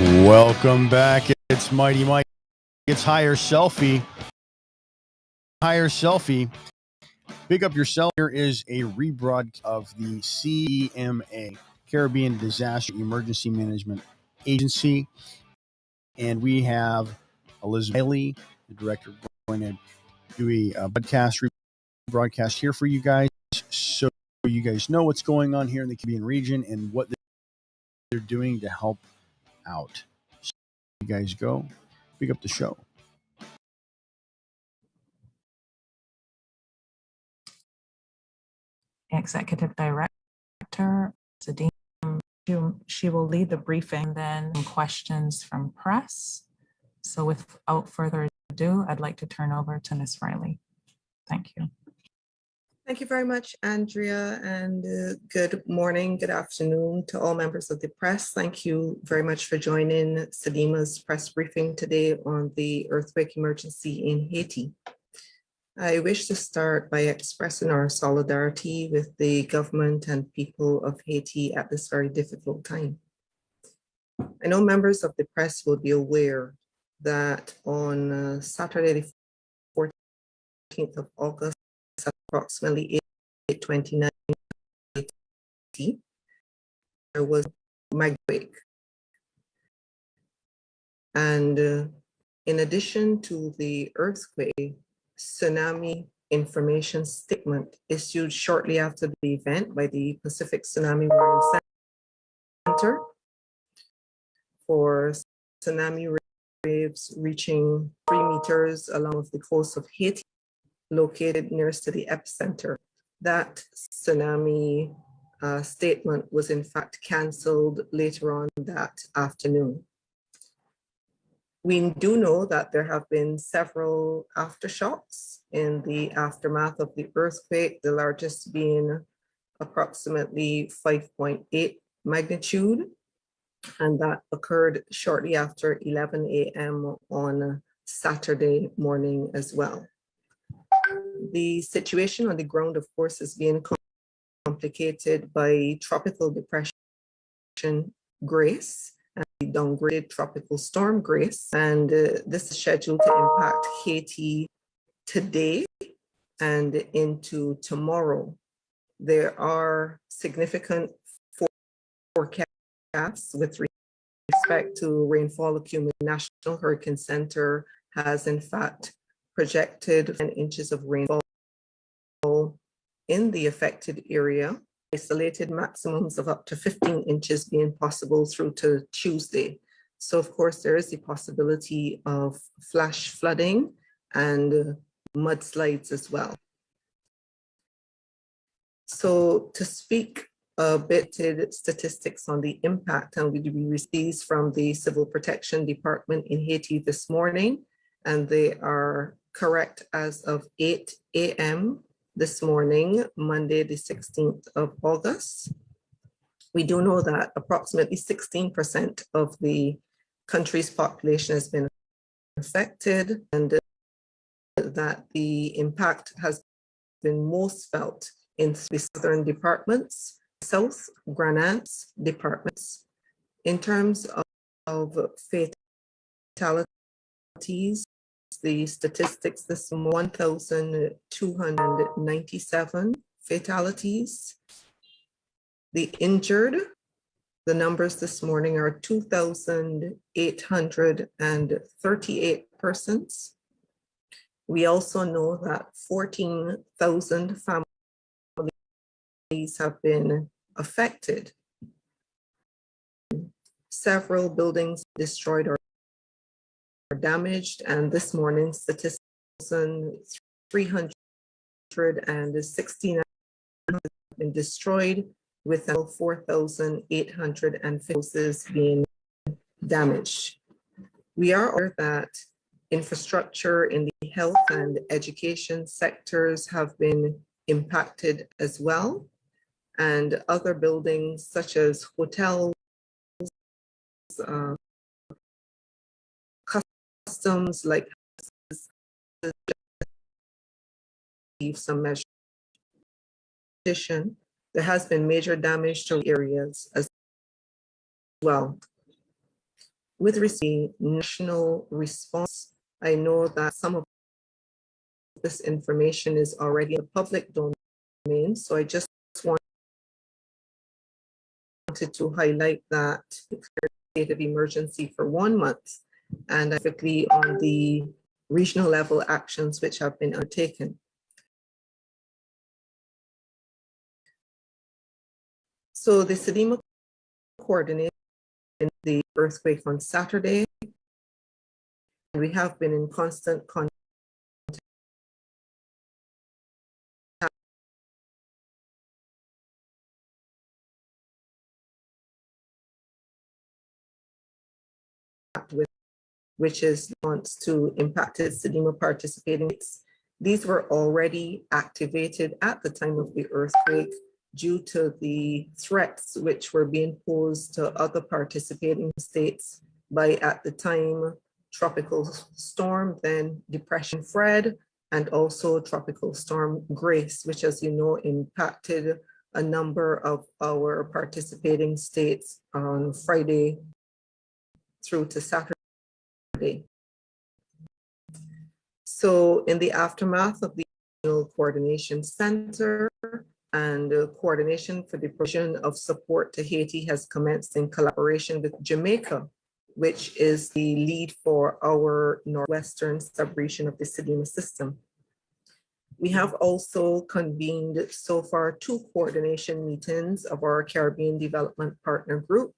Welcome back. It's Mighty Mike. It's HigherSelphy. HigherSelphy. Big Up Yourself. Here is a rebroadcast of the CDEMA, Caribbean Disaster Emergency Management Agency. And we have Elizabeth Riley, the director, going to do a broadcast here for you guys, so you guys know what's going on here in the Caribbean region and what they're doing to help out. So you guys go. Pick up the show. Executive Director, CDEMA. She will lead the briefing, then questions from press. So without further ado, I'd like to turn over to Ms. Riley. Thank you. Thank you very much, Andrea, and good morning, good afternoon to all members of the press. Thank you very much for joining CDEMA's press briefing today on the earthquake emergency in Haiti. I wish to start by expressing our solidarity with the government and people of Haiti at this very difficult time. I know members of the press will be aware that on Saturday, the 14th of August, at approximately 8:29 there was a earthquake. And in addition to the earthquake, tsunami information statement issued shortly after the event by the Pacific Tsunami Warning Center for tsunami waves reaching 3 meters along the coast of Haiti, located nearest to the epicenter. That tsunami statement was in fact canceled later on that afternoon. We do know that there have been several aftershocks in the aftermath of the earthquake, the largest being approximately 5.8 magnitude, and that occurred shortly after 11 a.m. on Saturday morning as well. The situation on the ground, of course, is being complicated by Tropical Depression Grace and the downgraded Tropical Storm Grace. And this is scheduled to impact Haiti today and into tomorrow. There are significant forecasts with respect to rainfall accumulation. The National Hurricane Center has in fact projected 10 inches of rainfall in the affected area, isolated maximums of up to 15 inches being possible through to Tuesday. So of course, there is the possibility of flash flooding and mudslides as well. So to speak a bit to statistics on the impact, and we received from the Civil Protection Department in Haiti this morning, and they are correct as of 8 a.m. this morning, Monday, the 16th of August. We do know that approximately 16% of the country's population has been affected, and that the impact has been most felt in the southern departments, South Grenades departments. In terms of fatalities, the statistics this 1,297 fatalities. The injured, the numbers this morning are 2,838 persons. We also know that 14,000 families have been affected. Several buildings destroyed or damaged, and this morning's statistics 369 have been destroyed, with 4,850 houses being damaged. We are aware that infrastructure in the health and education sectors have been impacted as well, and other buildings such as hotels, customs like some measures. In addition, there has been major damage to areas as well. with the national response, I know that some of this information is already in the public domain, so I just wanted to highlight that state of emergency for 1 month, and specifically on the regional level actions which have been undertaken. So the CDEMA coordinated the earthquake on Saturday. We have been in constant contact with, which is response to impacted CDEMA participating. These were already activated at the time of the earthquake due to the threats which were being posed to other participating states by, at the time, Tropical Storm, then Depression Fred, and also Tropical Storm Grace, which, as you know, impacted a number of our participating states on Friday through to Saturday. So in the aftermath of the Regional Coordination Center and coordination for the provision of support to Haiti has commenced in collaboration with Jamaica, which is the lead for our Northwestern sub-region of the CDEMA system. We have also convened so far 2 coordination meetings of our Caribbean Development Partner Group.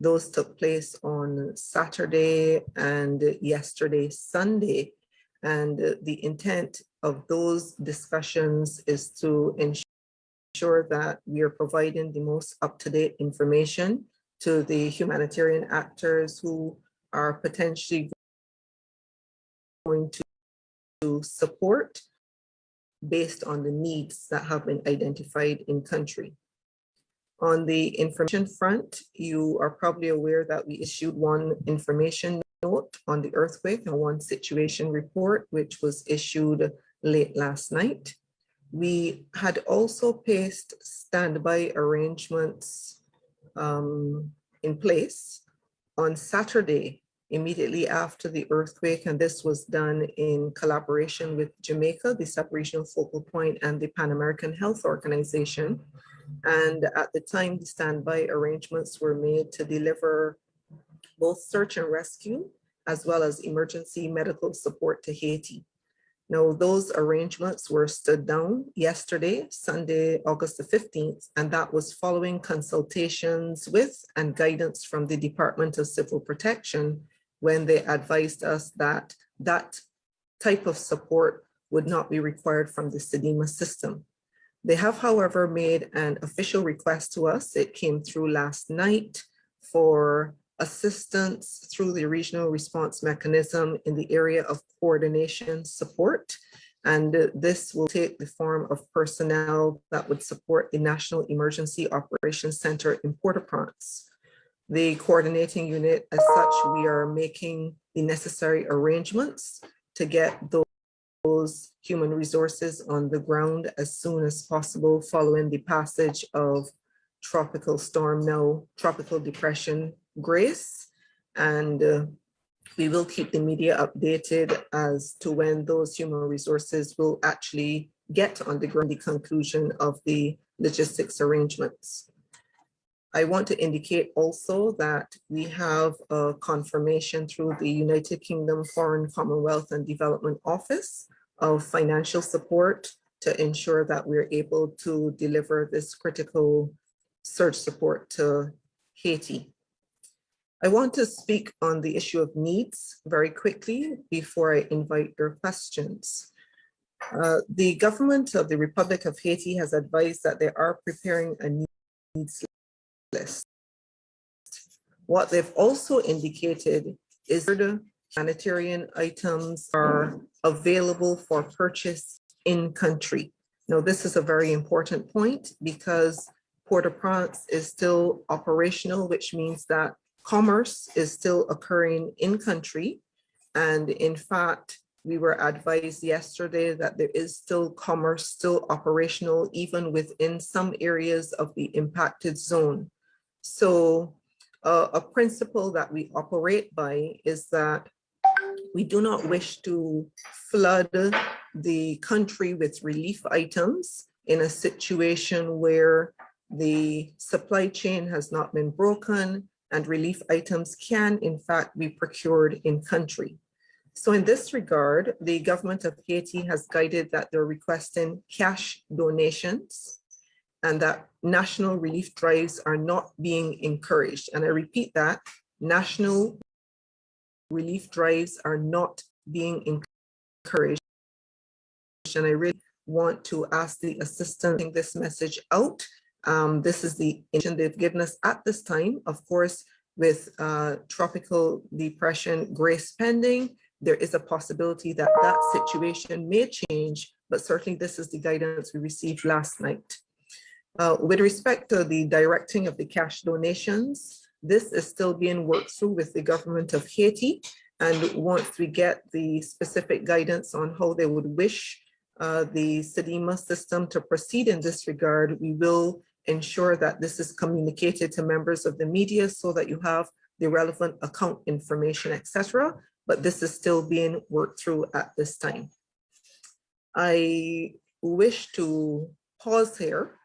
Those took place on Saturday and yesterday, Sunday. And the intent of those discussions is to ensure that we are providing the most up-to-date information to the humanitarian actors who are potentially going to support based on the needs that have been identified in country. On the information front, you are probably aware that we issued 1 information note on the earthquake and 1 situation report, which was issued late last night. We had also placed standby arrangements in place on Saturday, immediately after the earthquake, and this was done in collaboration with Jamaica, the sub-regional focal point, and the Pan American Health Organization. And at the time, the standby arrangements were made to deliver both search and rescue, as well as emergency medical support to Haiti. Now, those arrangements were stood down yesterday, Sunday, August the 15th, and that was following consultations with and guidance from the Department of Civil Protection when they advised us that that type of support would not be required from the CDEMA system. They have, however, made an official request to us. It came through last night for assistance through the regional response mechanism in the area of coordination support. And this will take the form of personnel that would support the National Emergency Operations Center in Port-au-Prince. The coordinating unit, as such, we are making the necessary arrangements to get those human resources on the ground as soon as possible following the passage of Tropical Storm, now Tropical Depression Grace. And we will keep the media updated as to when those human resources will actually get on the ground, the conclusion of the logistics arrangements. I want to indicate also that we have a confirmation through the United Kingdom Foreign, Commonwealth and Development Office of financial support to ensure that we're able to deliver this critical surge support to Haiti. I want to speak on the issue of needs very quickly before I invite your questions. The government of the Republic of Haiti has advised that they are preparing a needs list. What they've also indicated is the humanitarian items are available for purchase in country. Now, this is a very important point because Port-au-Prince is still operational, which means that commerce is still occurring in country. And in fact, we were advised yesterday that there is still commerce still operational, even within some areas of the impacted zone. So A principle that we operate by is that we do not wish to flood the country with relief items in a situation where the supply chain has not been broken and relief items can in fact be procured in country. So in this regard, the government of Haiti has guided that they're requesting cash donations and that national relief drives are not being encouraged. And I repeat that, national relief drives are not being encouraged. And I really want to ask the assistant to bring this message out. This is the information they've given us at this time. Of course, with tropical depression grace pending, there is a possibility that that situation may change, but certainly this is the guidance we received last night. With respect to the directing of the cash donations, this is still being worked through with the government of Haiti. And once we get the specific guidance on how they would wish the CDEMA system to proceed in this regard, we will ensure that this is communicated to members of the media so that you have the relevant account information, etc. But this is still being worked through at this time. I wish to pause here,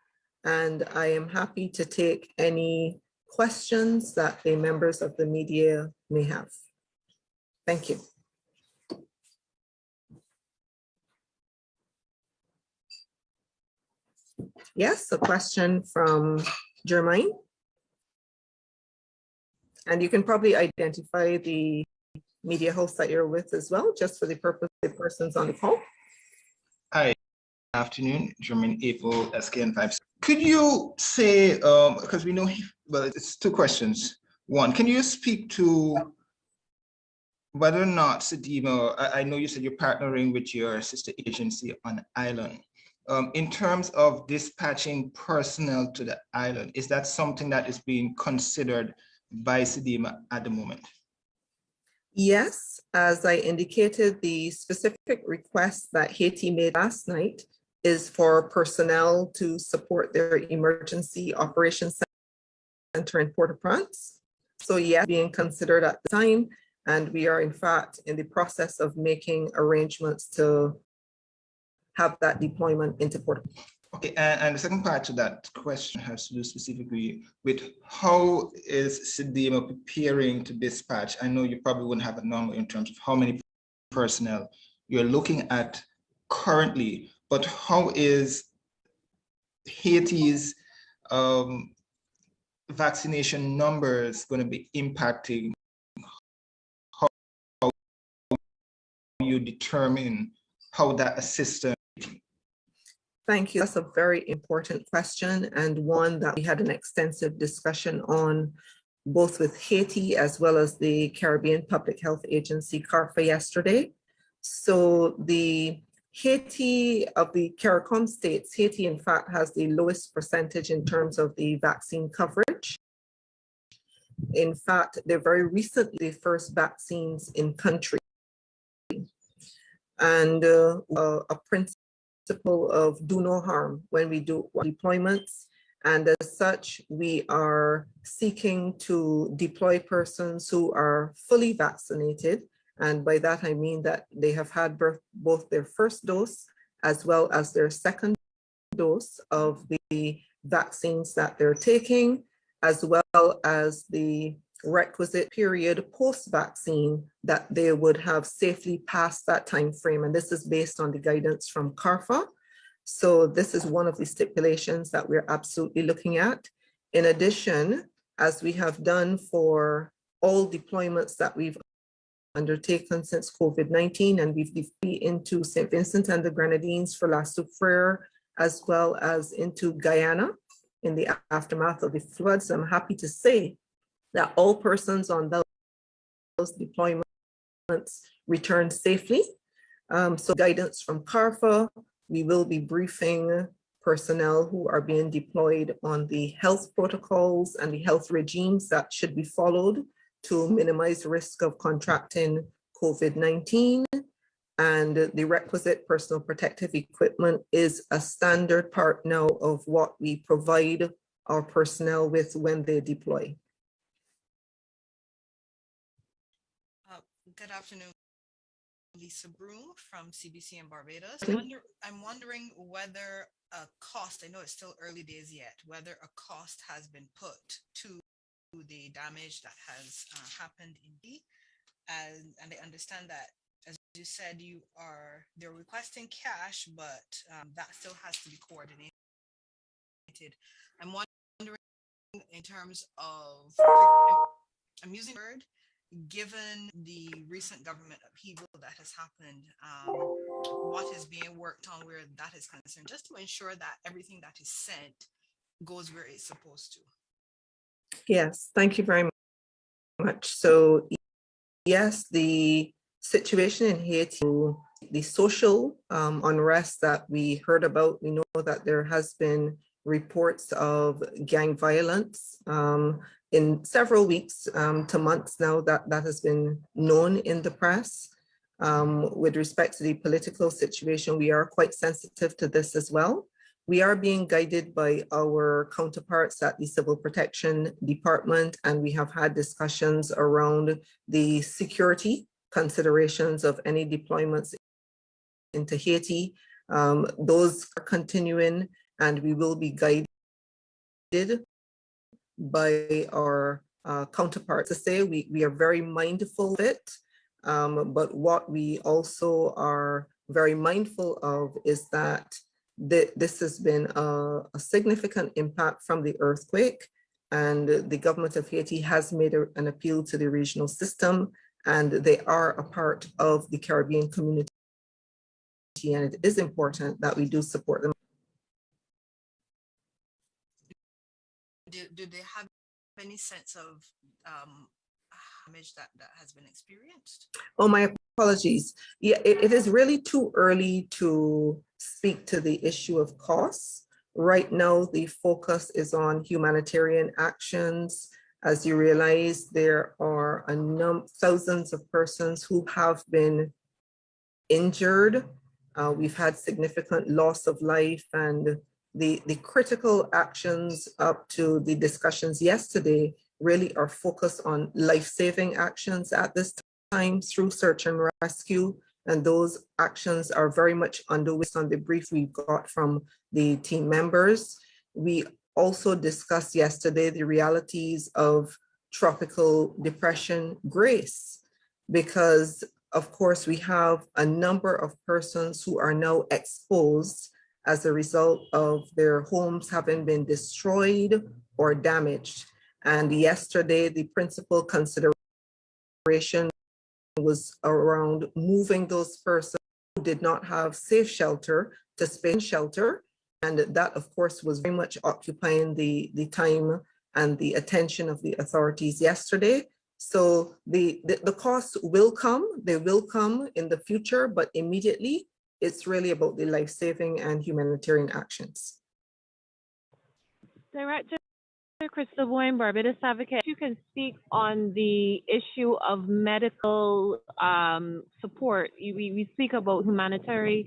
and I am happy to take any questions that the members of the media may have. Thank you. Yes, a question from Jermaine. And you can probably identify the media host that you're with as well, just for the purpose of the persons on the call. Hi, good afternoon, Jermaine April, SKN5. Could you say, because we know, well, it's two questions. One, can you speak to whether or not CDEMA, I know you said you're partnering with your sister agency on island. In terms of dispatching personnel to the island, is that something that is being considered by CDEMA at the moment? Yes, as I indicated, the specific request that Haiti made last night is for personnel to support their emergency operations center in Port-au-Prince. So yes, being considered at the time, and we are in fact in the process of making arrangements to have that deployment into Port-au-Prince. Okay, and the second part to that question has to do specifically with how is CDEMA preparing to dispatch? I know you probably wouldn't have a number in terms of how many personnel you're looking at currently, but how is Haiti's vaccination numbers going to be impacting how you determine how that assistance? Thank you. That's a very important question, and one that we had an extensive discussion on both with Haiti as well as the Caribbean Public Health Agency, CARFA, yesterday. So the Haiti of the CARICOM states, Haiti in fact has the lowest percentage in terms of the vaccine coverage. In fact, they're very recently the first vaccines in country. And a principle of do no harm when we do deployments. And as such, we are seeking to deploy persons who are fully vaccinated. And by that, I mean that they have had both their first dose as well as their second dose of the vaccines that they're taking, as well as the requisite period post-vaccine that they would have safely passed that time frame. And this is based on the guidance from CARFA. So this is one of the stipulations that we're absolutely looking at. In addition, as we have done for all deployments that we've undertaken since COVID-19, and we've deployed into St. Vincent and the Grenadines for La Soufrière, as well as into Guyana in the aftermath of the floods. I'm happy to say that all persons on those deployments returned safely. So guidance from CARFA, we will be briefing personnel who are being deployed on the health protocols and the health regimes that should be followed to minimize risk of contracting COVID-19. And the requisite personal protective equipment is a standard part now of what we provide our personnel with when they deploy. Good afternoon, Lisa Broom from CBC in Barbados. I'm wondering whether a cost, I know it's still early days yet, whether a cost has been put to the damage that has happened in D. And I understand that, as you said, they're requesting cash, but that still has to be coordinated. I'm wondering in terms of, I'm using the word, given the recent government upheaval that has happened, what is being worked on where that is concerned, just to ensure that everything that is sent goes where it's supposed to. Yes, thank you very much. So yes, the situation in Haiti, the social unrest that we heard about, we know that there has been reports of gang violence in several weeks to months now that has been known in the press. With respect to the political situation, we are quite sensitive to this as well. We are being guided by our counterparts at the Civil Protection Department, and we have had discussions around the security considerations of any deployments into Haiti. Those are continuing, and we will be guided by our counterparts. To say we are very mindful of it, but what we also are very mindful of is that this has been a significant impact from the earthquake, and the government of Haiti has made an appeal to the regional system, and they are a part of the Caribbean community, and it is important that we do support them. Do they have any sense of damage that has been experienced? Oh, my apologies. Yeah, it is really too early to speak to the issue of costs. Right now, the focus is on humanitarian actions. As you realize, there are thousands of persons who have been injured. We've had significant loss of life, and the critical actions up to the discussions yesterday really are focused on life-saving actions at this time through search and rescue. And those actions are very much underway on the brief we got from the team members. We also discussed yesterday the realities of tropical depression Grace, because of course we have a number of persons who are now exposed as a result of their homes having been destroyed or damaged. And yesterday, the principal consideration was around moving those persons who did not have safe shelter to space shelter. And that, of course, was very much occupying the time and the attention of the authorities yesterday. So the costs will come, they will come in the future, but immediately it's really about the life-saving and humanitarian actions. Director Crystal Boyne, Barbados Advocate, you can speak on the issue of medical support. We speak about humanitarian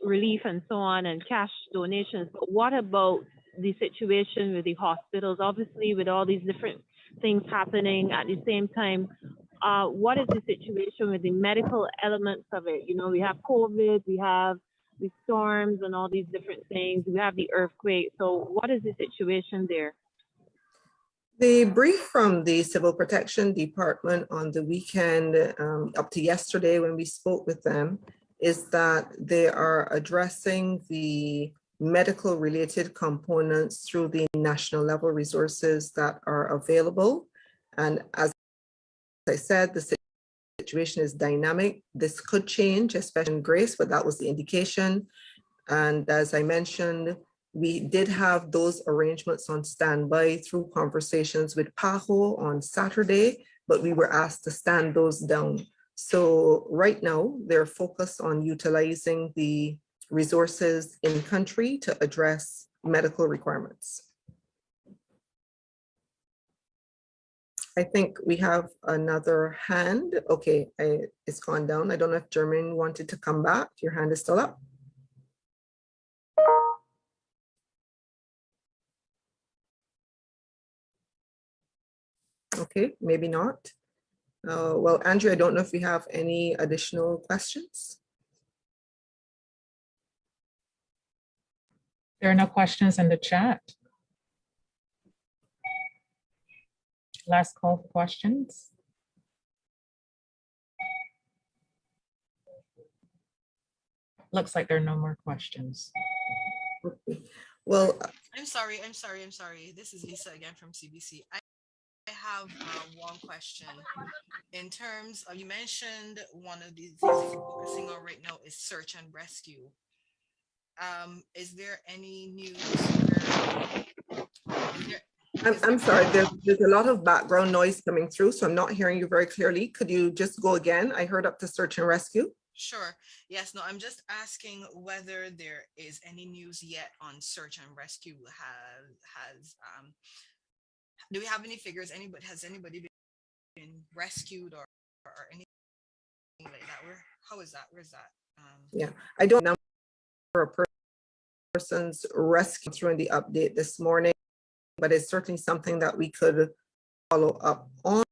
relief and so on and cash donations, but what about the situation with the hospitals? Obviously, with all these different things happening at the same time, what is the situation with the medical elements of it? You know, we have COVID, we have the storms and all these different things. We have the earthquake. So what is the situation there? The brief from the Civil Protection Department on the weekend up to yesterday when we spoke with them is that they are addressing the medical related components through the national level resources that are available. And as I said, the situation is dynamic. This could change, especially in Grace, but that was the indication. And as I mentioned, we did have those arrangements on standby through conversations with PAHO on Saturday, but we were asked to stand those down. So right now, they're focused on utilizing the resources in country to address medical requirements. I think we have another hand. Okay, it's gone down. I don't know if Jermaine wanted to come back. Your hand is still up. Okay, maybe not. Well, Andrew, I don't know if we have any additional questions. There are no questions in the chat. Last call for questions. Looks like there are no more questions. Okay. Well, I'm sorry. This is Lisa again from CBC. I have one question. In terms of, you mentioned one of the things that you're focusing on right now is search and rescue. Is there any news I'm sorry, there's a lot of background noise coming through, so I'm not hearing you very clearly. Could you just go again? I heard up to search and rescue. Sure. Yes, no, I'm just asking whether there is any news yet on search and rescue. Do we have any figures? Has anybody been rescued or anything like that? Where's that? Yeah, I don't know a person's rescue through in the update this morning, but it's certainly something that we could follow up on.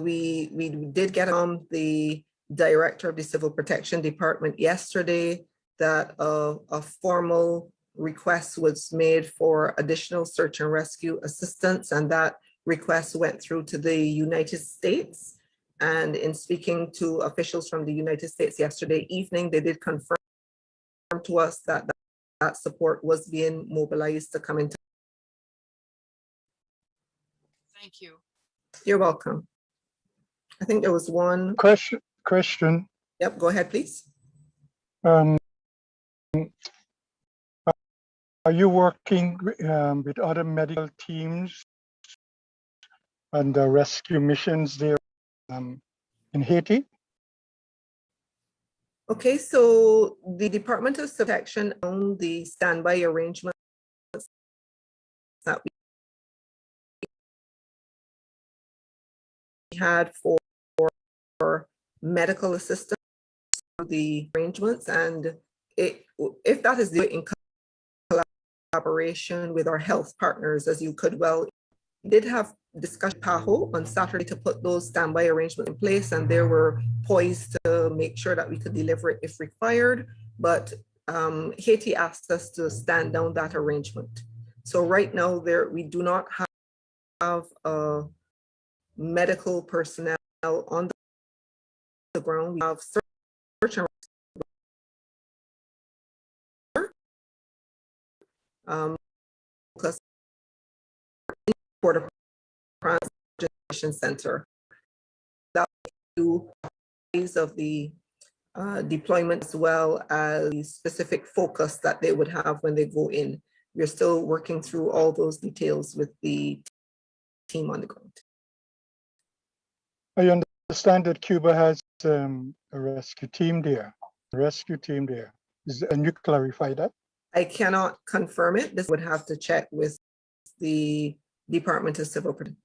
We did get the director of the Civil Protection Department yesterday that a formal request was made for additional search and rescue assistance, and that request went through to the United States. And in speaking to officials from the United States yesterday evening, they did confirm to us that that support was being mobilized to come into. Thank you. You're welcome. I think there was one question. Yep, go ahead, please. Are you working with other medical teams and the rescue missions there in Haiti? Okay, so the Department of Protection owned the standby arrangements that we had for medical assistance, the arrangements, and if that is in collaboration with our health partners, as you could well, we did have discussion PAHO on Saturday to put those standby arrangements in place, and they were poised to make sure that we could deliver it if required. But Haiti asked us to stand down that arrangement. So right now, we do not have medical personnel on the ground. We have search and Port Transition Center. That do of the deployment as well as the specific focus that they would have when they go in. We're still working through all those details with the team on the ground. I understand that Cuba has a rescue team there. And you clarify that? I cannot confirm it. This would have to check with the Department of Civil Protection.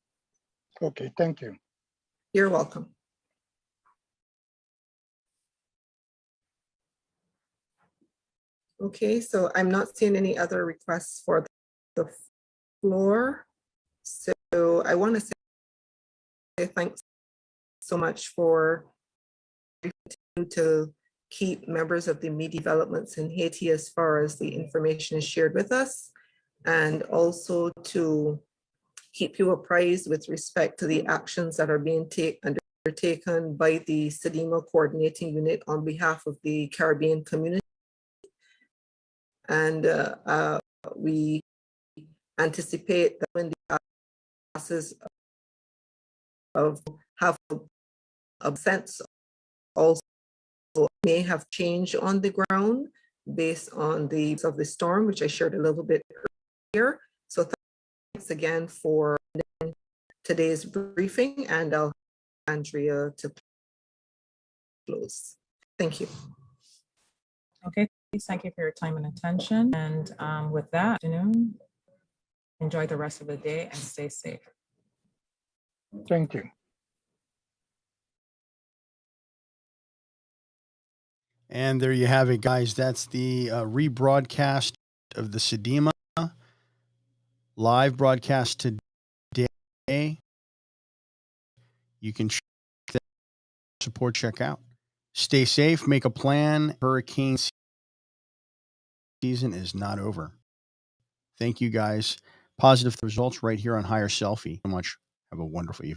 Okay, thank you. You're welcome. Okay, so I'm not seeing any other requests for the floor. So I want to say thanks so much for to keep members of the media developments in Haiti as far as the information is shared with us, and also to keep you apprised with respect to the actions that are being undertaken by the CDEMA coordinating unit on behalf of the Caribbean community. And we anticipate that when the process of have a sense also may have changed on the ground based on the storm, which I shared a little bit earlier. So thanks again for today's briefing, and I'll ask Andrea to close. Thank you. Okay, please, thank you for your time and attention. And with that, enjoy the rest of the day and stay safe. Thank you. And there you have it, guys. That's the rebroadcast of the CDEMA live broadcast today. you can check that support check out. Stay safe, make a plan. Hurricane season is not over. Thank you guys. Positive results right here on HigherSelphy. So much. Have a wonderful evening.